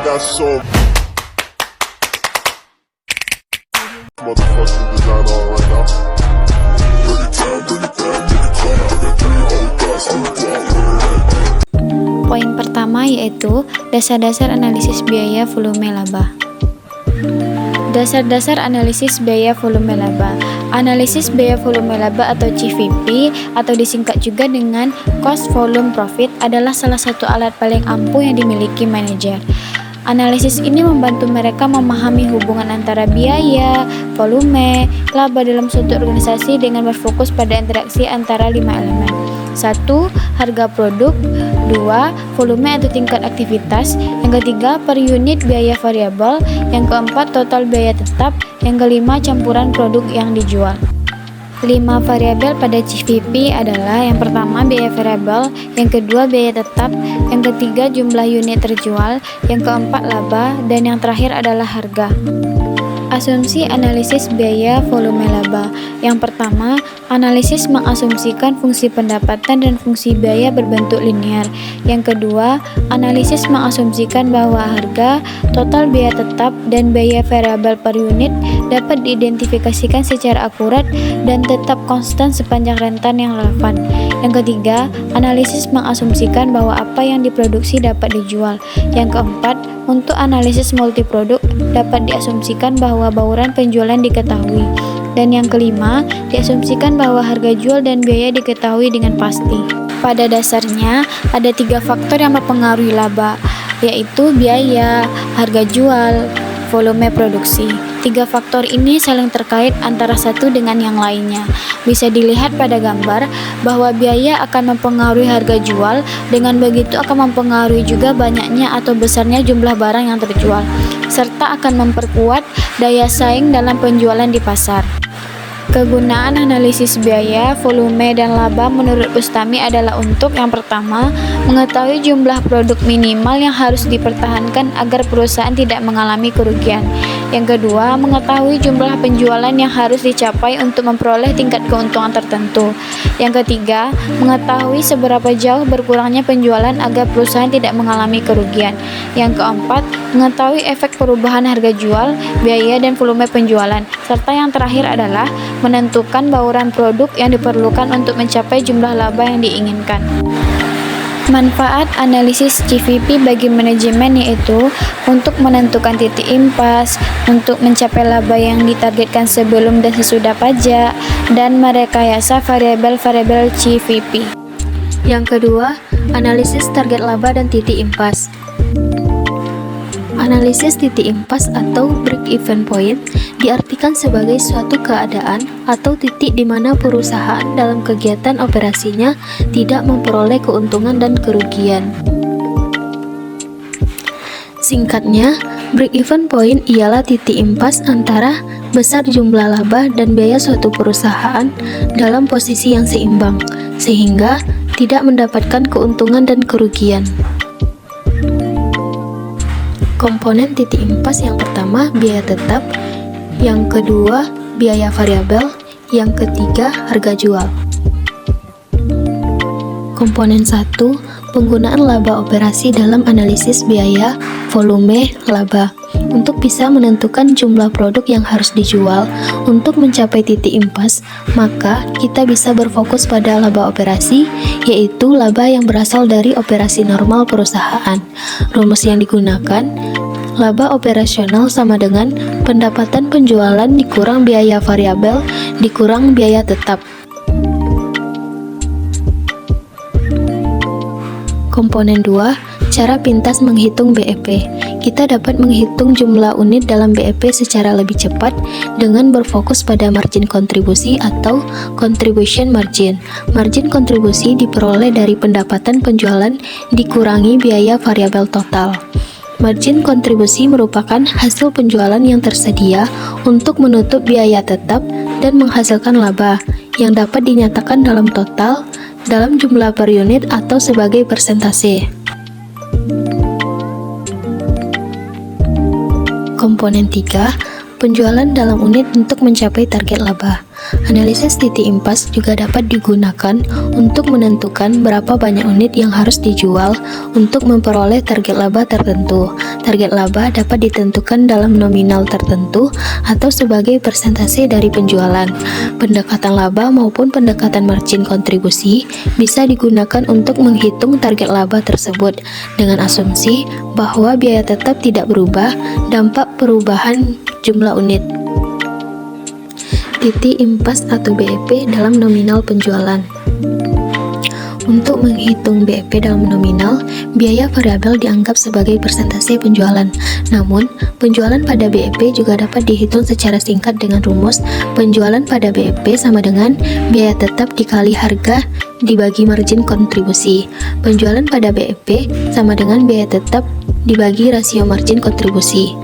got so motherfucking design on right now. Bring it down, bring it down, bring it down. I got 3 whole thoughts to the Poin pertama yaitu dasar-dasar analisis biaya volume laba. Dasar-dasar analisis biaya volume laba. Analisis biaya volume laba atau CVP atau disingkat juga dengan Cost Volume Profit adalah salah satu alat paling ampuh yang dimiliki manajer. Analisis ini membantu mereka memahami hubungan antara biaya, volume, laba dalam suatu organisasi dengan berfokus pada interaksi antara 5 elemen. 1. Harga produk. 2. Volume atau tingkat aktivitas. Yang ketiga, per unit biaya variabel. Yang keempat, total biaya tetap. Yang kelima, campuran produk yang dijual. 5 variabel pada CVP adalah: yang pertama biaya variabel, yang kedua biaya tetap, yang ketiga jumlah unit terjual, yang keempat laba, dan yang terakhir adalah harga. Asumsi analisis biaya volume laba. Yang pertama, analisis mengasumsikan fungsi pendapatan dan fungsi biaya berbentuk linear. Yang kedua, analisis mengasumsikan bahwa harga, total biaya tetap, dan biaya variabel per unit dapat diidentifikasikan secara akurat dan tetap konstan sepanjang rentan yang relevan. Yang ketiga, analisis mengasumsikan bahwa apa yang diproduksi dapat dijual. Yang keempat, untuk analisis multiproduk dapat diasumsikan bahwa bauran penjualan diketahui. Dan yang kelima, diasumsikan bahwa harga jual dan biaya diketahui dengan pasti. Pada dasarnya, ada 3 faktor yang mempengaruhi laba, yaitu biaya, harga jual, volume produksi. 3 faktor ini saling terkait antara satu dengan yang lainnya. Bisa dilihat pada gambar bahwa biaya akan mempengaruhi harga jual, dengan begitu akan mempengaruhi juga banyaknya atau besarnya jumlah barang yang terjual, serta akan memperkuat daya saing dalam penjualan di pasar. Kegunaan analisis biaya, volume, dan laba menurut Bustami adalah untuk: yang pertama, mengetahui jumlah produk minimal yang harus dipertahankan agar perusahaan tidak mengalami kerugian. Yang kedua, mengetahui jumlah penjualan yang harus dicapai untuk memperoleh tingkat keuntungan tertentu. Yang ketiga, mengetahui seberapa jauh berkurangnya penjualan agar perusahaan tidak mengalami kerugian. Yang keempat, mengetahui efek perubahan harga jual, biaya, dan volume penjualan. Serta yang terakhir adalah menentukan bauran produk yang diperlukan untuk mencapai jumlah laba yang diinginkan. Manfaat analisis CVP bagi manajemen yaitu untuk menentukan titik impas, untuk mencapai laba yang ditargetkan sebelum dan sesudah pajak, dan merekayasa variabel-variabel CVP. Yang kedua, analisis target laba dan titik impas. Analisis titik impas atau break-even point diartikan sebagai suatu keadaan atau titik di mana perusahaan dalam kegiatan operasinya tidak memperoleh keuntungan dan kerugian. Singkatnya, break-even point ialah titik impas antara besar jumlah laba dan biaya suatu perusahaan dalam posisi yang seimbang, sehingga tidak mendapatkan keuntungan dan kerugian. Komponen titik impas: yang pertama biaya tetap, yang kedua biaya variabel, yang ketiga harga jual. Komponen 1, penggunaan laba operasi dalam analisis biaya, volume, laba. Untuk bisa menentukan jumlah produk yang harus dijual untuk mencapai titik impas, maka kita bisa berfokus pada laba operasi, yaitu laba yang berasal dari operasi normal perusahaan. Rumus yang digunakan: laba operasional sama dengan pendapatan penjualan dikurang biaya variabel dikurang biaya tetap. Komponen 2, cara pintas menghitung BEP. Kita dapat menghitung jumlah unit dalam BEP secara lebih cepat dengan berfokus pada margin kontribusi atau contribution margin. Margin kontribusi diperoleh dari pendapatan penjualan dikurangi biaya variabel total. Margin kontribusi merupakan hasil penjualan yang tersedia untuk menutup biaya tetap dan menghasilkan laba yang dapat dinyatakan dalam total, dalam jumlah per unit atau sebagai persentase. Komponen 3, penjualan dalam unit untuk mencapai target laba. Analisis titik impas juga dapat digunakan untuk menentukan berapa banyak unit yang harus dijual untuk memperoleh target laba tertentu. Target laba dapat ditentukan dalam nominal tertentu atau sebagai persentase dari penjualan. Pendekatan laba maupun pendekatan margin kontribusi bisa digunakan untuk menghitung target laba tersebut dengan asumsi bahwa biaya tetap tidak berubah, dampak perubahan jumlah unit. Titik impas atau BEP dalam nominal penjualan. Untuk menghitung BEP dalam nominal, biaya variabel dianggap sebagai persentase penjualan. Namun, penjualan pada BEP juga dapat dihitung secara singkat dengan rumus penjualan pada BEP sama dengan biaya tetap dikali harga dibagi margin kontribusi. Penjualan pada BEP sama dengan biaya tetap dibagi rasio margin kontribusi.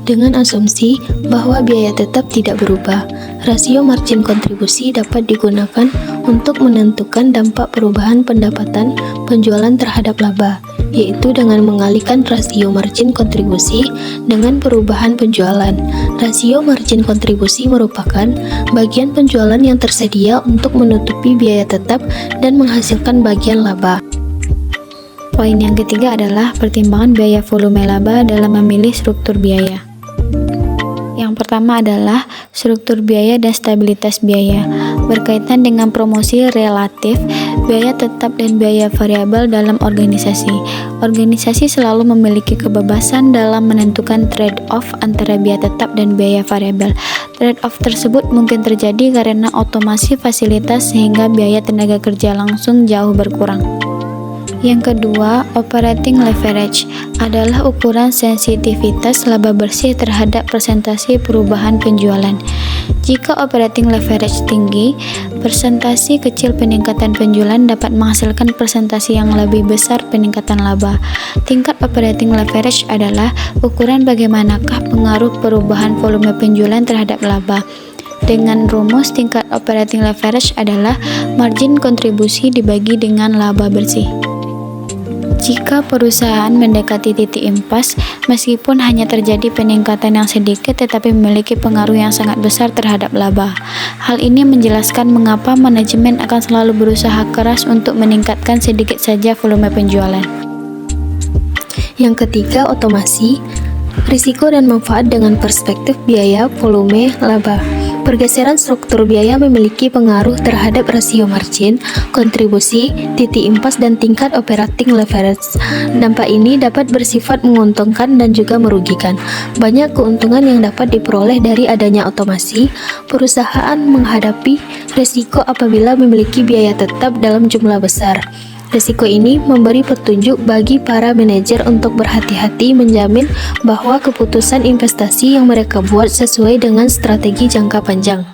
Dengan asumsi bahwa biaya tetap tidak berubah, rasio margin kontribusi dapat digunakan untuk menentukan dampak perubahan pendapatan penjualan terhadap laba, yaitu dengan mengalihkan rasio margin kontribusi dengan perubahan penjualan. Rasio margin kontribusi merupakan bagian penjualan yang tersedia untuk menutupi biaya tetap dan menghasilkan bagian laba. Poin yang ketiga adalah pertimbangan biaya volume laba dalam memilih struktur biaya. Yang pertama adalah struktur biaya dan stabilitas biaya. Berkaitan dengan promosi relatif, biaya tetap dan biaya variabel dalam organisasi. Organisasi selalu memiliki kebebasan dalam menentukan trade-off antara biaya tetap dan biaya variabel. Trade-off tersebut mungkin terjadi karena otomasi fasilitas sehingga biaya tenaga kerja langsung jauh berkurang. Yang kedua, operating leverage adalah ukuran sensitivitas laba bersih terhadap persentase perubahan penjualan. Jika operating leverage tinggi, persentase kecil peningkatan penjualan dapat menghasilkan persentase yang lebih besar peningkatan laba. Tingkat operating leverage adalah ukuran bagaimanakah pengaruh perubahan volume penjualan terhadap laba. Dengan rumus tingkat operating leverage adalah margin kontribusi dibagi dengan laba bersih. Jika perusahaan mendekati titik impas, meskipun hanya terjadi peningkatan yang sedikit tetapi memiliki pengaruh yang sangat besar terhadap laba. Hal ini menjelaskan mengapa manajemen akan selalu berusaha keras untuk meningkatkan sedikit saja volume penjualan. Yang ketiga, otomasi, risiko dan manfaat dengan perspektif biaya, volume, laba. Pergeseran struktur biaya memiliki pengaruh terhadap rasio margin, kontribusi, titik impas, dan tingkat operating leverage. Dampak ini dapat bersifat menguntungkan dan juga merugikan. Banyak keuntungan yang dapat diperoleh dari adanya otomasi. Perusahaan menghadapi risiko apabila memiliki biaya tetap dalam jumlah besar. Risiko ini memberi petunjuk bagi para manajer untuk berhati-hati menjamin bahwa keputusan investasi yang mereka buat sesuai dengan strategi jangka panjang.